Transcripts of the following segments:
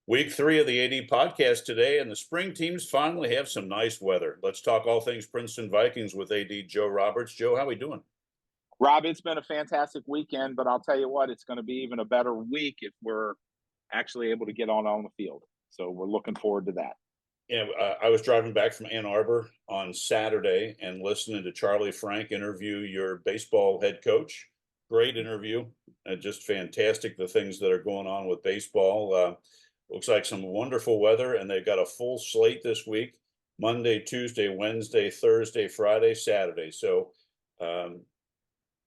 Week 3 of the AD podcast today, and the spring teams finally have some nice weather. Let's talk all things Princeton Vikings with AD Joe Roberts. Joe, how are we doing? Rob, it's been a fantastic weekend, but I'll tell you what, it's going to be even a better week if we're actually able to get on the field. So we're looking forward to that. Yeah, I was driving back from Ann Arbor on Saturday and listening to Charlie Frank interview your baseball head coach. Great interview, just fantastic. The things that are going on with baseball. Looks like some wonderful weather, and they've got a full slate this week: Monday, Tuesday, Wednesday, Thursday, Friday, Saturday. So by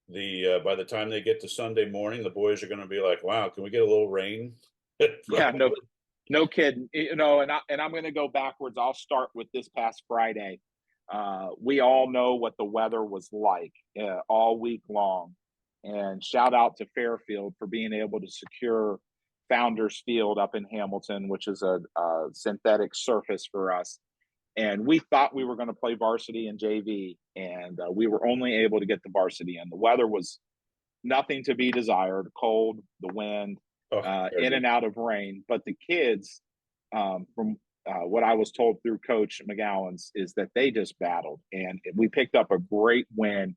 the time they get to Sunday morning, the boys are going to be like, "Wow, can we get a little rain?" Yeah, no kidding. And I'm going to go backwards. I'll start with this past Friday. We all know what the weather was like all week long, and shout out to Fairfield for being able to secure Founders Field up in Hamilton, which is a synthetic surface for us. And we thought we were going to play varsity and JV, and we were only able to get the varsity in. The weather was nothing to be desired: cold, the wind, in and out of rain. But the kids, from what I was told through Coach McGowan's, is that they just battled, and we picked up a great win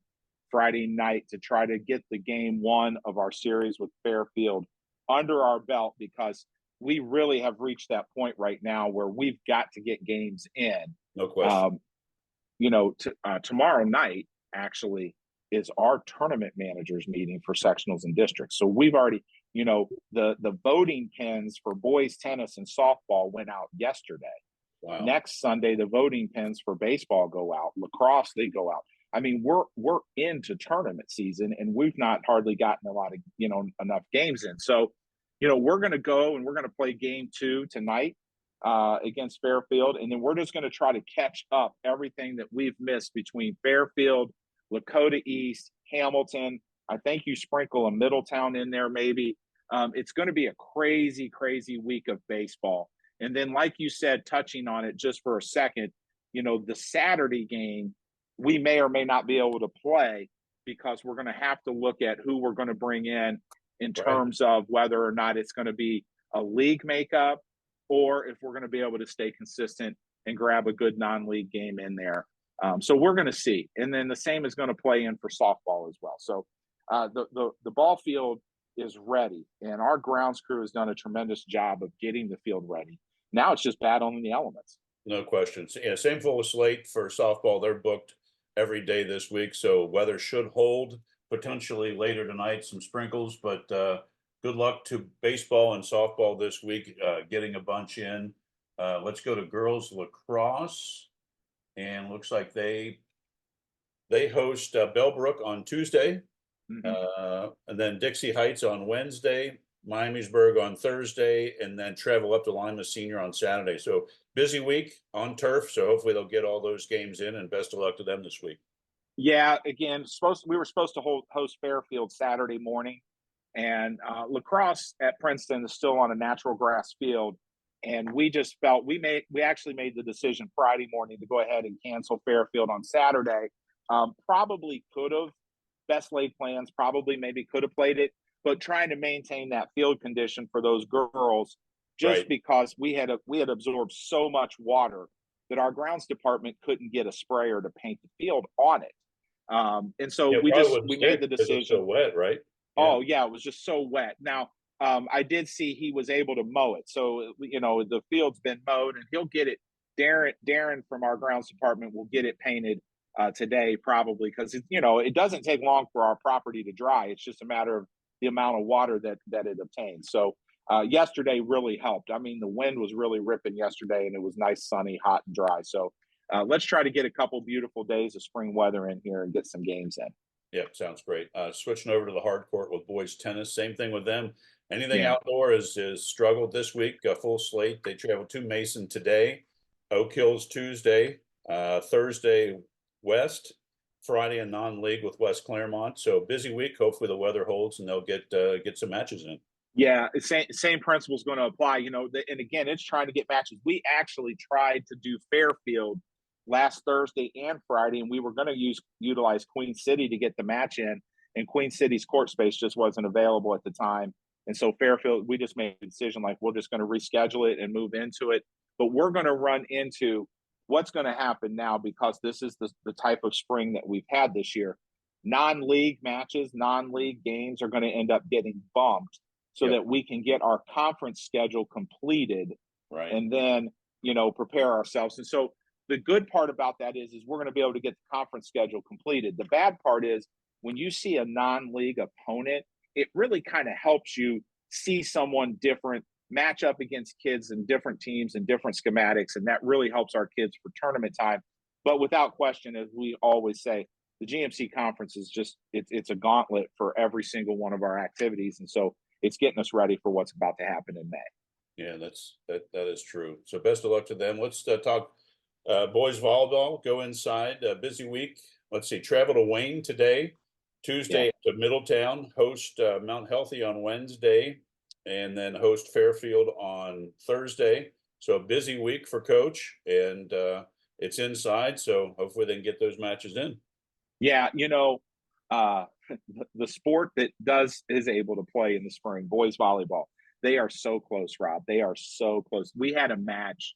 Friday night to try to get the game one of our series with Fairfield under our belt, because we really have reached that point right now where we've got to get games in. No question. Tomorrow night actually is our tournament managers meeting for sectionals and districts. So we've already, the voting pins for boys tennis and softball went out yesterday. Wow. Next Sunday, the voting pins for baseball go out. Lacrosse, they go out. I mean, we're into tournament season, and we've not hardly gotten a lot of, enough games in. So, we're going to go and we're going to play game 2 tonight against Fairfield. And then we're just going to try to catch up everything that we've missed between Fairfield, Lakota East, Hamilton. I think you sprinkle a Middletown in there maybe. It's going to be a crazy, crazy week of baseball. And then, like you said, touching on it just for a second, the Saturday game, we may or may not be able to play because we're going to have to look at who we're going to bring in terms of whether or not it's going to be a league makeup or if we're going to be able to stay consistent and grab a good non-league game in there. So we're going to see. And then the same is going to play in for softball as well. So the ball field is ready, and our grounds crew has done a tremendous job of getting the field ready. Now it's just battling the elements. No question. Yeah, same full slate for softball. They're booked every day this week, so weather should hold. Potentially later tonight, some sprinkles, but good luck to baseball and softball this week, getting a bunch in. Let's go to girls lacrosse, and looks like they host Bellbrook on Tuesday, and then Dixie Heights on Wednesday, Miamisburg on Thursday, and then travel up to Lima Senior on Saturday. So busy week on turf. So hopefully they'll get all those games in, and best of luck to them this week. Yeah, again, we were supposed to host Fairfield Saturday morning, and lacrosse at Princeton is still on a natural grass field, and we just felt we actually made the decision Friday morning to go ahead and cancel Fairfield on Saturday. Probably could have, best laid plans, probably maybe could have played it, but trying to maintain that field condition for those girls, just because we had absorbed so much water that our grounds department couldn't get a sprayer to paint the field on it. And so we made the decision. It's so wet, right? Yeah. Oh yeah, it was just so wet. Now, I did see he was able to mow it. So, the field's been mowed, and he'll get it. Darren from our grounds department will get it painted today, probably, because it doesn't take long for our property to dry. It's just a matter of the amount of water that it obtains. So yesterday really helped. I mean, the wind was really ripping yesterday, and it was nice, sunny, hot, and dry. So let's try to get a couple beautiful days of spring weather in here and get some games in. Yeah, sounds great. Switching over to the hard court with boys tennis, same thing with them. Anything outdoor is struggled this week. A full slate. They travel to Mason today, Oak Hills Tuesday, Thursday West, Friday a non-league with West Claremont. So busy week. Hopefully the weather holds and they'll get some matches in. Yeah, same principle is going to apply. And again, it's trying to get matches. We actually tried to do Fairfield last Thursday and Friday, and we were going to utilize Queen City to get the match in, and Queen City's court space just wasn't available at the time. And so Fairfield, we just made a decision like we're just going to reschedule it and move into it. But we're going to run into what's going to happen now because this is the type of spring that we've had this year. Non-league matches, non-league games are going to end up getting bumped so Yep. that we can get our conference schedule completed Right. and then, prepare ourselves. And so the good part about that is we're going to be able to get the conference schedule completed. The bad part is when you see a non-league opponent, it really kind of helps you see someone different match up against kids and different teams and different schematics, and that really helps our kids for tournament time. But without question, as we always say, the GMC conference is just it's a gauntlet for every single one of our activities, and so it's getting us ready for what's about to happen in May. Yeah, that is true. So best of luck to them. Let's talk boys volleyball. Go inside. Busy week. Let's see. Travel to Wayne today. Yeah. Tuesday to Middletown. Host Mount Healthy on Wednesday, and then host Fairfield on Thursday. So a busy week for Coach, and it's inside. So hopefully they can get those matches in. Yeah, uh, the sport that is able to play in the spring, boys volleyball, they are so close, Rob. They are so close. We had a match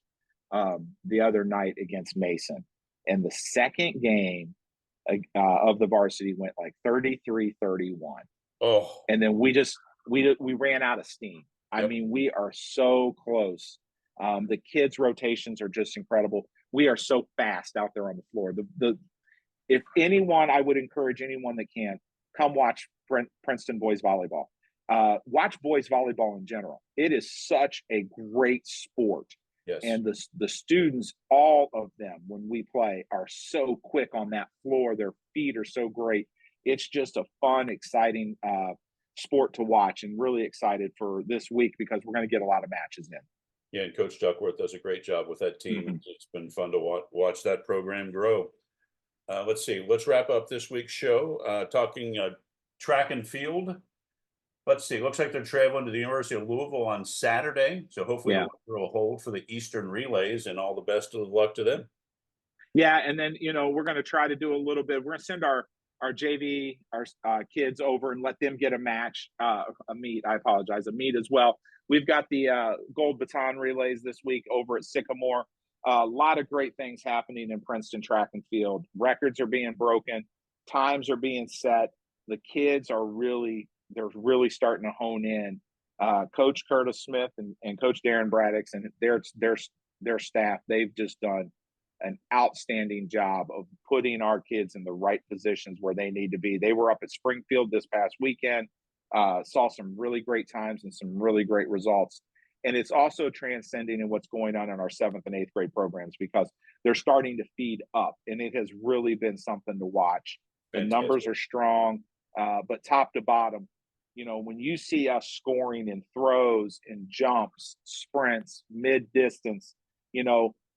the other night against Mason, and the second game of the varsity went like 33-31. Oh, And then we ran out of steam. I yep. mean, we are so close. The kids' rotations are just incredible. We are so fast out there on the floor. The if anyone, I would encourage anyone that can come watch Princeton boys volleyball. Watch boys volleyball in general. It is such a great sport, Yes. and the students, all of them, when we play, are so quick on that floor. Their feet are so great. It's just a fun, exciting sport to watch, and really excited for this week because we're going to get a lot of matches in. Yeah, and Coach Duckworth does a great job with that team. Mm-hmm. It's been fun to watch that program grow. Let's see. Let's wrap up this week's show talking track and field. Let's see. Looks like they're traveling to the University of Louisville on Saturday. So hopefully the Yeah. weather will hold for the Eastern relays, and all the best of luck to them. Yeah, and then we're going to try to do a little bit. We're going to send our JV, our kids over and let them get a match, a meet. I apologize, a meet as well. We've got the gold baton relays this week over at Sycamore. A lot of great things happening in Princeton track and field. Records are being broken, times are being set. The kids are they're really starting to hone in. Coach Curtis Smith and Coach Darren Braddix and their staff, they've just done an outstanding job of putting our kids in the right positions where they need to be. They were up at Springfield this past weekend, saw some really great times and some really great results. And it's also transcending in what's going on in our 7th and 8th grade programs because they're starting to feed up, and it has really been something to watch. The Fantastic. numbers are strong, but top to bottom, when you see us scoring in throws, in jumps, sprints, mid distance,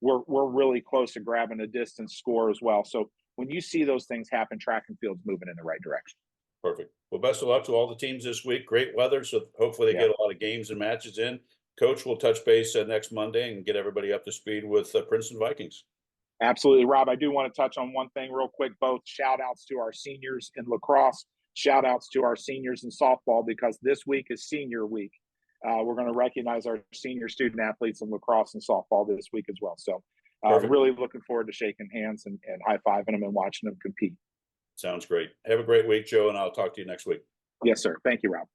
we're really close to grabbing a distance score as well. So when you see those things happen, track and field's moving in the right direction. Perfect. Well, best of luck to all the teams this week. Great weather, so hopefully they Yeah. get a lot of games and matches in. Coach, will touch base next Monday and get everybody up to speed with Princeton Vikings. Absolutely, Rob. I do want to touch on one thing real quick. Both shout outs to our seniors in lacrosse, shout outs to our seniors in softball, because this week is senior week. We're going to recognize our senior student athletes in lacrosse and softball this week as well. So really looking forward to shaking hands and high-fiving them and watching them compete. Sounds great. Have a great week, Joe, and I'll talk to you next week. Yes, sir. Thank you, Rob.